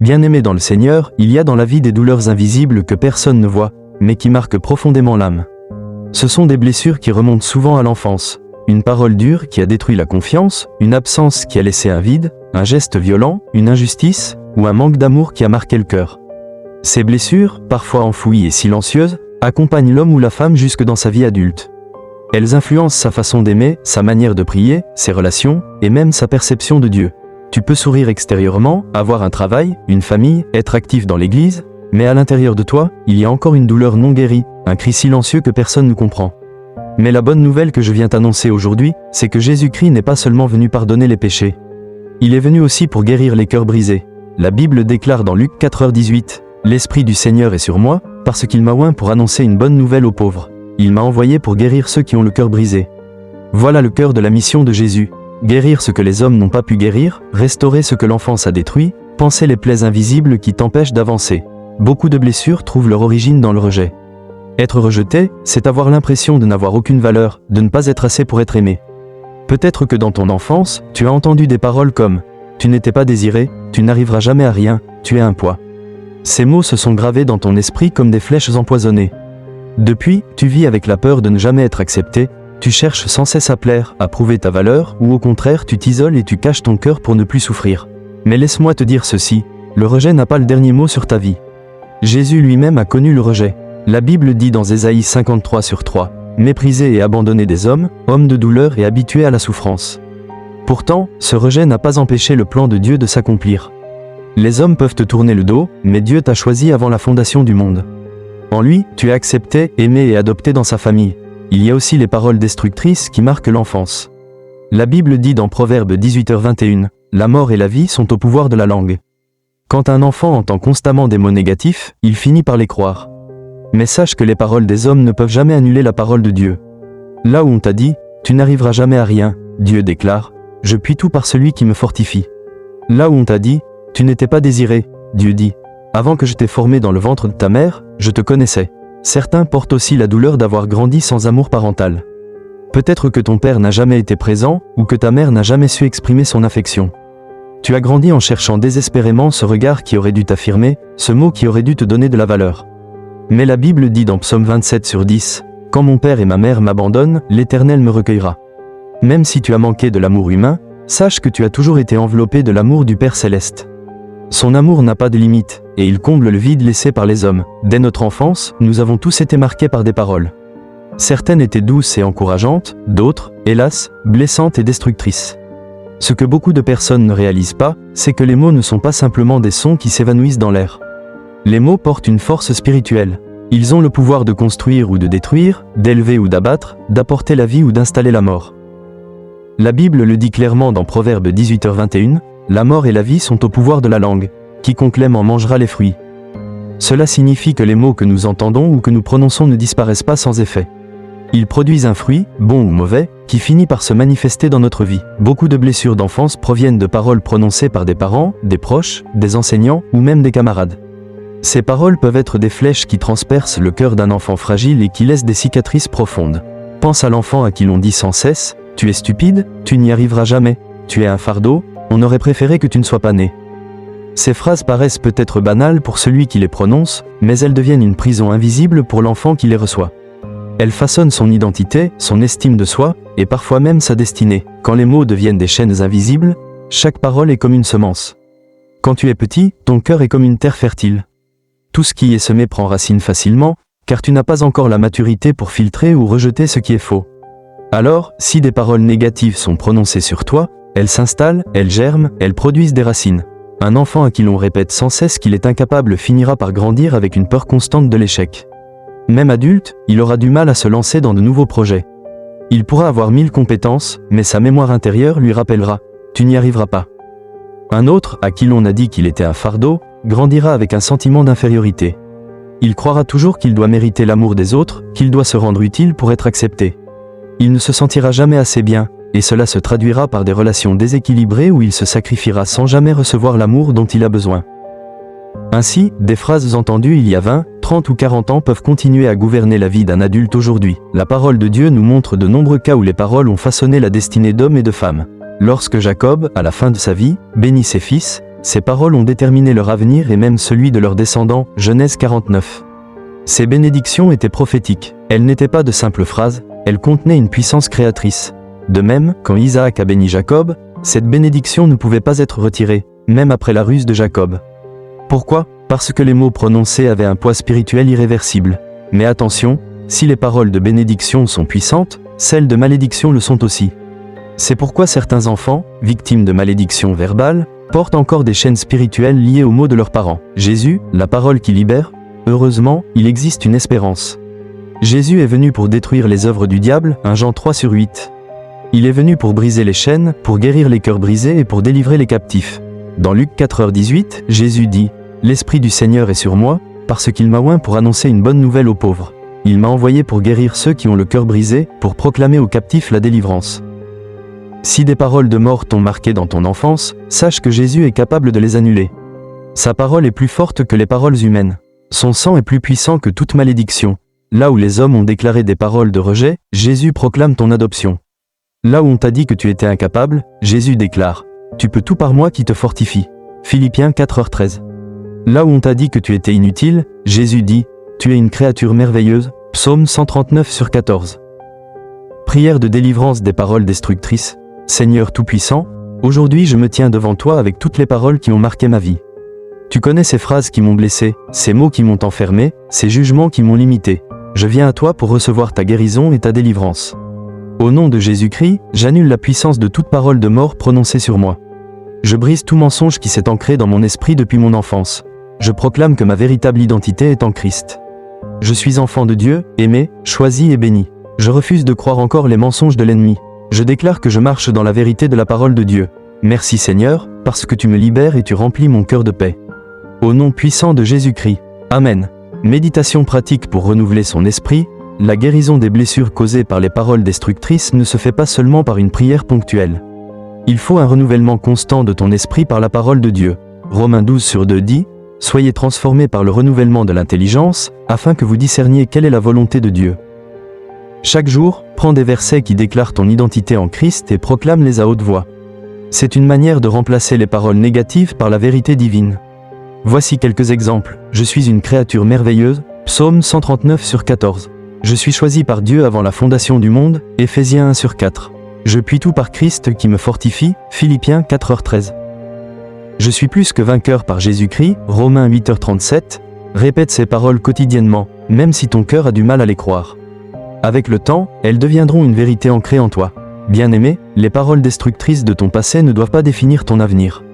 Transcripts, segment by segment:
Bien-aimé dans le Seigneur, il y a dans la vie des douleurs invisibles que personne ne voit, mais qui marquent profondément l'âme. Ce sont des blessures qui remontent souvent à l'enfance. Une parole dure qui a détruit la confiance, une absence qui a laissé un vide, un geste violent, une injustice, ou un manque d'amour qui a marqué le cœur. Ces blessures, parfois enfouies et silencieuses, accompagnent l'homme ou la femme jusque dans sa vie adulte. Elles influencent sa façon d'aimer, sa manière de prier, ses relations, et même sa perception de Dieu. Tu peux sourire extérieurement, avoir un travail, une famille, être actif dans l'église, mais à l'intérieur de toi, il y a encore une douleur non guérie, un cri silencieux que personne ne comprend. Mais la bonne nouvelle que je viens t'annoncer aujourd'hui, c'est que Jésus-Christ n'est pas seulement venu pardonner les péchés. Il est venu aussi pour guérir les cœurs brisés. La Bible déclare dans Luc 4h18, « L'Esprit du Seigneur est sur moi, parce qu'il m'a oint pour annoncer une bonne nouvelle aux pauvres. Il m'a envoyé pour guérir ceux qui ont le cœur brisé. » Voilà le cœur de la mission de Jésus. Guérir ce que les hommes n'ont pas pu guérir, restaurer ce que l'enfance a détruit, panser les plaies invisibles qui t'empêchent d'avancer. Beaucoup de blessures trouvent leur origine dans le rejet. Être rejeté, c'est avoir l'impression de n'avoir aucune valeur, de ne pas être assez pour être aimé. Peut-être que dans ton enfance, tu as entendu des paroles comme « Tu n'étais pas désiré, tu n'arriveras jamais à rien, tu es un poids ». Ces mots se sont gravés dans ton esprit comme des flèches empoisonnées. Depuis, tu vis avec la peur de ne jamais être accepté, tu cherches sans cesse à plaire, à prouver ta valeur, ou au contraire tu t'isoles et tu caches ton cœur pour ne plus souffrir. Mais laisse-moi te dire ceci, le rejet n'a pas le dernier mot sur ta vie. Jésus lui-même a connu le rejet. La Bible dit dans Ésaïe 53/3, « Méprisé et abandonné des hommes, homme de douleur et habitué à la souffrance. » Pourtant, ce rejet n'a pas empêché le plan de Dieu de s'accomplir. Les hommes peuvent te tourner le dos, mais Dieu t'a choisi avant la fondation du monde. En lui, tu es accepté, aimé et adopté dans sa famille. Il y a aussi les paroles destructrices qui marquent l'enfance. La Bible dit dans Proverbe 18h21, « La mort et la vie sont au pouvoir de la langue. » Quand un enfant entend constamment des mots négatifs, il finit par les croire. Mais sache que les paroles des hommes ne peuvent jamais annuler la parole de Dieu. Là où on t'a dit « Tu n'arriveras jamais à rien », Dieu déclare « Je puis tout par celui qui me fortifie. » Là où on t'a dit « Tu n'étais pas désiré », Dieu dit « Avant que je t'ai formé dans le ventre de ta mère, je te connaissais. » Certains portent aussi la douleur d'avoir grandi sans amour parental. Peut-être que ton père n'a jamais été présent, ou que ta mère n'a jamais su exprimer son affection. Tu as grandi en cherchant désespérément ce regard qui aurait dû t'affirmer, ce mot qui aurait dû te donner de la valeur. Mais la Bible dit dans Psaume 27/10, « Quand mon père et ma mère m'abandonnent, l'Éternel me recueillera. » Même si tu as manqué de l'amour humain, sache que tu as toujours été enveloppé de l'amour du Père Céleste. Son amour n'a pas de limite, et il comble le vide laissé par les hommes. Dès notre enfance, nous avons tous été marqués par des paroles. Certaines étaient douces et encourageantes, d'autres, hélas, blessantes et destructrices. Ce que beaucoup de personnes ne réalisent pas, c'est que les mots ne sont pas simplement des sons qui s'évanouissent dans l'air. Les mots portent une force spirituelle. Ils ont le pouvoir de construire ou de détruire, d'élever ou d'abattre, d'apporter la vie ou d'installer la mort. La Bible le dit clairement dans Proverbe 18h21, « La mort et la vie sont au pouvoir de la langue. Quiconque l'aime en mangera les fruits. » Cela signifie que les mots que nous entendons ou que nous prononçons ne disparaissent pas sans effet. Ils produisent un fruit, bon ou mauvais, qui finit par se manifester dans notre vie. Beaucoup de blessures d'enfance proviennent de paroles prononcées par des parents, des proches, des enseignants ou même des camarades. Ces paroles peuvent être des flèches qui transpercent le cœur d'un enfant fragile et qui laissent des cicatrices profondes. Pense à l'enfant à qui l'on dit sans cesse « Tu es stupide, tu n'y arriveras jamais, tu es un fardeau, on aurait préféré que tu ne sois pas né. » Ces phrases paraissent peut-être banales pour celui qui les prononce, mais elles deviennent une prison invisible pour l'enfant qui les reçoit. Elles façonnent son identité, son estime de soi, et parfois même sa destinée. Quand les mots deviennent des chaînes invisibles, chaque parole est comme une semence. Quand tu es petit, ton cœur est comme une terre fertile. Tout ce qui est semé prend racine facilement, car tu n'as pas encore la maturité pour filtrer ou rejeter ce qui est faux. Alors, si des paroles négatives sont prononcées sur toi, elles s'installent, elles germent, elles produisent des racines. Un enfant à qui l'on répète sans cesse qu'il est incapable finira par grandir avec une peur constante de l'échec. Même adulte, il aura du mal à se lancer dans de nouveaux projets. Il pourra avoir 1000 compétences, mais sa mémoire intérieure lui rappellera « Tu n'y arriveras pas ». Un autre, à qui l'on a dit qu'il était un fardeau, grandira avec un sentiment d'infériorité. Il croira toujours qu'il doit mériter l'amour des autres, qu'il doit se rendre utile pour être accepté. Il ne se sentira jamais assez bien, et cela se traduira par des relations déséquilibrées où il se sacrifiera sans jamais recevoir l'amour dont il a besoin. Ainsi, des phrases entendues il y a 20, 30 ou 40 ans peuvent continuer à gouverner la vie d'un adulte aujourd'hui. La parole de Dieu nous montre de nombreux cas où les paroles ont façonné la destinée d'hommes et de femmes. Lorsque Jacob, à la fin de sa vie, bénit ses fils, Ces paroles ont déterminé leur avenir et même celui de leurs descendants, Genèse 49. Ces bénédictions étaient prophétiques. Elles n'étaient pas de simples phrases, elles contenaient une puissance créatrice. De même, quand Isaac a béni Jacob, cette bénédiction ne pouvait pas être retirée, même après la ruse de Jacob. Pourquoi ? Parce que les mots prononcés avaient un poids spirituel irréversible. Mais attention, si les paroles de bénédiction sont puissantes, celles de malédiction le sont aussi. C'est pourquoi certains enfants, victimes de malédictions verbales, portent encore des chaînes spirituelles liées aux mots de leurs parents. Jésus, la parole qui libère, heureusement, il existe une espérance. Jésus est venu pour détruire les œuvres du diable, 1 Jean 3/8. Il est venu pour briser les chaînes, pour guérir les cœurs brisés et pour délivrer les captifs. Dans Luc 4h18, Jésus dit « L'Esprit du Seigneur est sur moi, parce qu'il m'a oint pour annoncer une bonne nouvelle aux pauvres. Il m'a envoyé pour guérir ceux qui ont le cœur brisé, pour proclamer aux captifs la délivrance. » Si des paroles de mort t'ont marqué dans ton enfance, sache que Jésus est capable de les annuler. Sa parole est plus forte que les paroles humaines. Son sang est plus puissant que toute malédiction. Là où les hommes ont déclaré des paroles de rejet, Jésus proclame ton adoption. Là où on t'a dit que tu étais incapable, Jésus déclare « Tu peux tout par moi qui te fortifie » Philippiens 4h13. Là où on t'a dit que tu étais inutile, Jésus dit « Tu es une créature merveilleuse » Psaume 139/14. Prière de délivrance des paroles destructrices. Seigneur Tout-Puissant, aujourd'hui je me tiens devant toi avec toutes les paroles qui ont marqué ma vie. Tu connais ces phrases qui m'ont blessé, ces mots qui m'ont enfermé, ces jugements qui m'ont limité. Je viens à toi pour recevoir ta guérison et ta délivrance. Au nom de Jésus-Christ, j'annule la puissance de toute parole de mort prononcée sur moi. Je brise tout mensonge qui s'est ancré dans mon esprit depuis mon enfance. Je proclame que ma véritable identité est en Christ. Je suis enfant de Dieu, aimé, choisi et béni. Je refuse de croire encore les mensonges de l'ennemi. Je déclare que je marche dans la vérité de la parole de Dieu. Merci Seigneur, parce que tu me libères et tu remplis mon cœur de paix. Au nom puissant de Jésus-Christ. Amen. Méditation pratique pour renouveler son esprit. La guérison des blessures causées par les paroles destructrices ne se fait pas seulement par une prière ponctuelle. Il faut un renouvellement constant de ton esprit par la parole de Dieu. Romains 12/2 dit « Soyez transformés par le renouvellement de l'intelligence, afin que vous discerniez quelle est la volonté de Dieu. » Chaque jour, prends des versets qui déclarent ton identité en Christ et proclame-les à haute voix. C'est une manière de remplacer les paroles négatives par la vérité divine. Voici quelques exemples. Je suis une créature merveilleuse, Psaume 139/14. Je suis choisi par Dieu avant la fondation du monde, Éphésiens 1/4. Je puis tout par Christ qui me fortifie, Philippiens 4h13. Je suis plus que vainqueur par Jésus-Christ, Romains 8h37. Répète ces paroles quotidiennement, même si ton cœur a du mal à les croire. Avec le temps, elles deviendront une vérité ancrée en toi. Bien-aimé, les paroles destructrices de ton passé ne doivent pas définir ton avenir.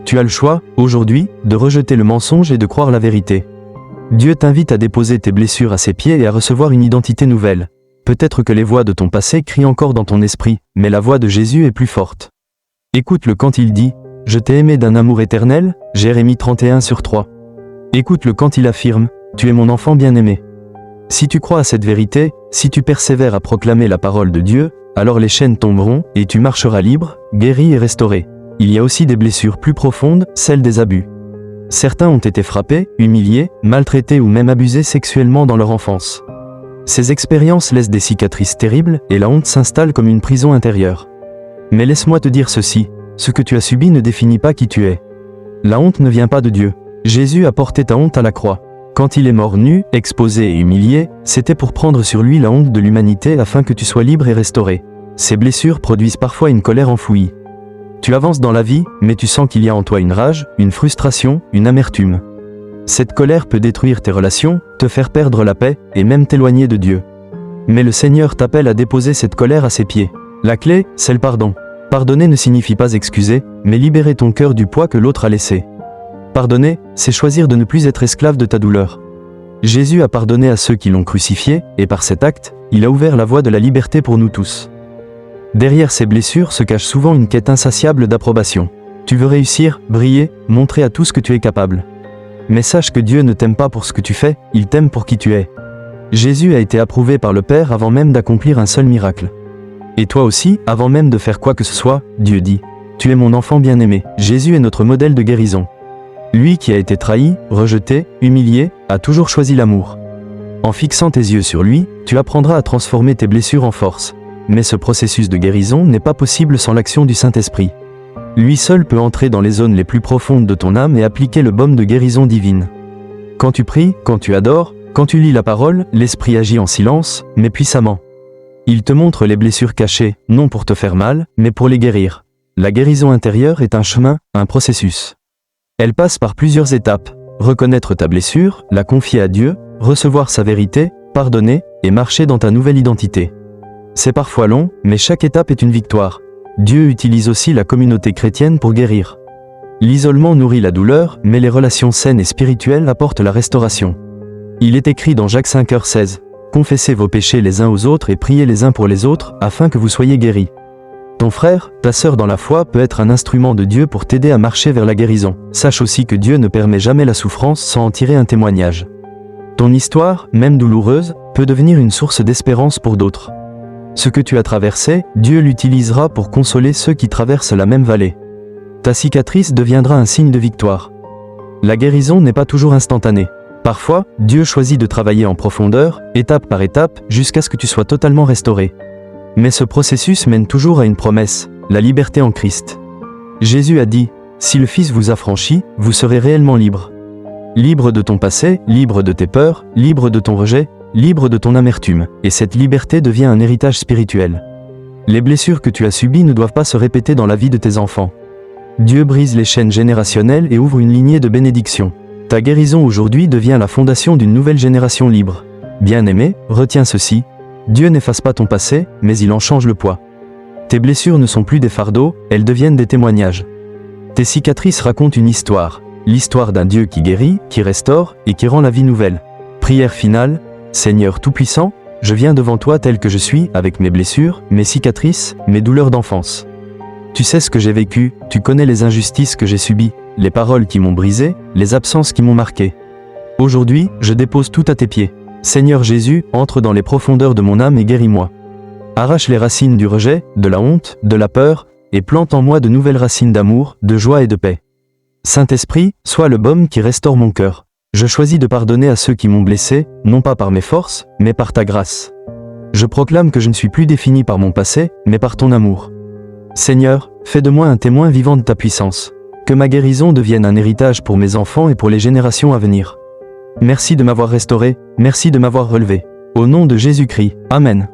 Tu as le choix, aujourd'hui, de rejeter le mensonge et de croire la vérité. Dieu t'invite à déposer tes blessures à ses pieds et à recevoir une identité nouvelle. Peut-être que les voix de ton passé crient encore dans ton esprit, mais la voix de Jésus est plus forte. Écoute-le quand il dit « Je t'ai aimé d'un amour éternel » Jérémie 31/3. Écoute-le quand il affirme « Tu es mon enfant bien-aimé ». Si tu crois à cette vérité, si tu persévères à proclamer la parole de Dieu, alors les chaînes tomberont et tu marcheras libre, guéri et restauré. Il y a aussi des blessures plus profondes, celles des abus. Certains ont été frappés, humiliés, maltraités ou même abusés sexuellement dans leur enfance. Ces expériences laissent des cicatrices terribles et la honte s'installe comme une prison intérieure. Mais laisse-moi te dire ceci, ce que tu as subi ne définit pas qui tu es. La honte ne vient pas de Dieu. Jésus a porté ta honte à la croix. Quand il est mort nu, exposé et humilié, c'était pour prendre sur lui la honte de l'humanité afin que tu sois libre et restauré. Ces blessures produisent parfois une colère enfouie. Tu avances dans la vie, mais tu sens qu'il y a en toi une rage, une frustration, une amertume. Cette colère peut détruire tes relations, te faire perdre la paix et même t'éloigner de Dieu. Mais le Seigneur t'appelle à déposer cette colère à ses pieds. La clé, c'est le pardon. Pardonner ne signifie pas excuser, mais libérer ton cœur du poids que l'autre a laissé. Pardonner, c'est choisir de ne plus être esclave de ta douleur. Jésus a pardonné à ceux qui l'ont crucifié, et par cet acte, il a ouvert la voie de la liberté pour nous tous. Derrière ces blessures se cache souvent une quête insatiable d'approbation. Tu veux réussir, briller, montrer à tous que tu es capable. Mais sache que Dieu ne t'aime pas pour ce que tu fais, il t'aime pour qui tu es. Jésus a été approuvé par le Père avant même d'accomplir un seul miracle. Et toi aussi, avant même de faire quoi que ce soit, Dieu dit « Tu es mon enfant bien-aimé ». Jésus est notre modèle de guérison. Lui qui a été trahi, rejeté, humilié, a toujours choisi l'amour. En fixant tes yeux sur lui, tu apprendras à transformer tes blessures en force. Mais ce processus de guérison n'est pas possible sans l'action du Saint-Esprit. Lui seul peut entrer dans les zones les plus profondes de ton âme et appliquer le baume de guérison divine. Quand tu pries, quand tu adores, quand tu lis la parole, l'Esprit agit en silence, mais puissamment. Il te montre les blessures cachées, non pour te faire mal, mais pour les guérir. La guérison intérieure est un chemin, un processus. Elle passe par plusieurs étapes. Reconnaître ta blessure, la confier à Dieu, recevoir sa vérité, pardonner, et marcher dans ta nouvelle identité. C'est parfois long, mais chaque étape est une victoire. Dieu utilise aussi la communauté chrétienne pour guérir. L'isolement nourrit la douleur, mais les relations saines et spirituelles apportent la restauration. Il est écrit dans Jacques 5h16, « Confessez vos péchés les uns aux autres et priez les uns pour les autres, afin que vous soyez guéris. » Ton frère, ta sœur dans la foi peut être un instrument de Dieu pour t'aider à marcher vers la guérison. Sache aussi que Dieu ne permet jamais la souffrance sans en tirer un témoignage. Ton histoire, même douloureuse, peut devenir une source d'espérance pour d'autres. Ce que tu as traversé, Dieu l'utilisera pour consoler ceux qui traversent la même vallée. Ta cicatrice deviendra un signe de victoire. La guérison n'est pas toujours instantanée. Parfois, Dieu choisit de travailler en profondeur, étape par étape, jusqu'à ce que tu sois totalement restauré. Mais ce processus mène toujours à une promesse, la liberté en Christ. Jésus a dit, « Si le Fils vous affranchit, vous serez réellement libre. » Libre de ton passé, libre de tes peurs, libre de ton rejet, libre de ton amertume, et cette liberté devient un héritage spirituel. Les blessures que tu as subies ne doivent pas se répéter dans la vie de tes enfants. Dieu brise les chaînes générationnelles et ouvre une lignée de bénédictions. Ta guérison aujourd'hui devient la fondation d'une nouvelle génération libre. Bien-aimé, retiens ceci. Dieu n'efface pas ton passé, mais il en change le poids. Tes blessures ne sont plus des fardeaux, elles deviennent des témoignages. Tes cicatrices racontent une histoire, l'histoire d'un Dieu qui guérit, qui restaure et qui rend la vie nouvelle. Prière finale, Seigneur Tout-Puissant, je viens devant toi tel que je suis, avec mes blessures, mes cicatrices, mes douleurs d'enfance. Tu sais ce que j'ai vécu, tu connais les injustices que j'ai subies, les paroles qui m'ont brisé, les absences qui m'ont marqué. Aujourd'hui, je dépose tout à tes pieds. Seigneur Jésus, entre dans les profondeurs de mon âme et guéris-moi. Arrache les racines du rejet, de la honte, de la peur, et plante en moi de nouvelles racines d'amour, de joie et de paix. Saint-Esprit, sois le baume qui restaure mon cœur. Je choisis de pardonner à ceux qui m'ont blessé, non pas par mes forces, mais par ta grâce. Je proclame que je ne suis plus défini par mon passé, mais par ton amour. Seigneur, fais de moi un témoin vivant de ta puissance. Que ma guérison devienne un héritage pour mes enfants et pour les générations à venir. Merci de m'avoir restauré, merci de m'avoir relevé. Au nom de Jésus-Christ, Amen.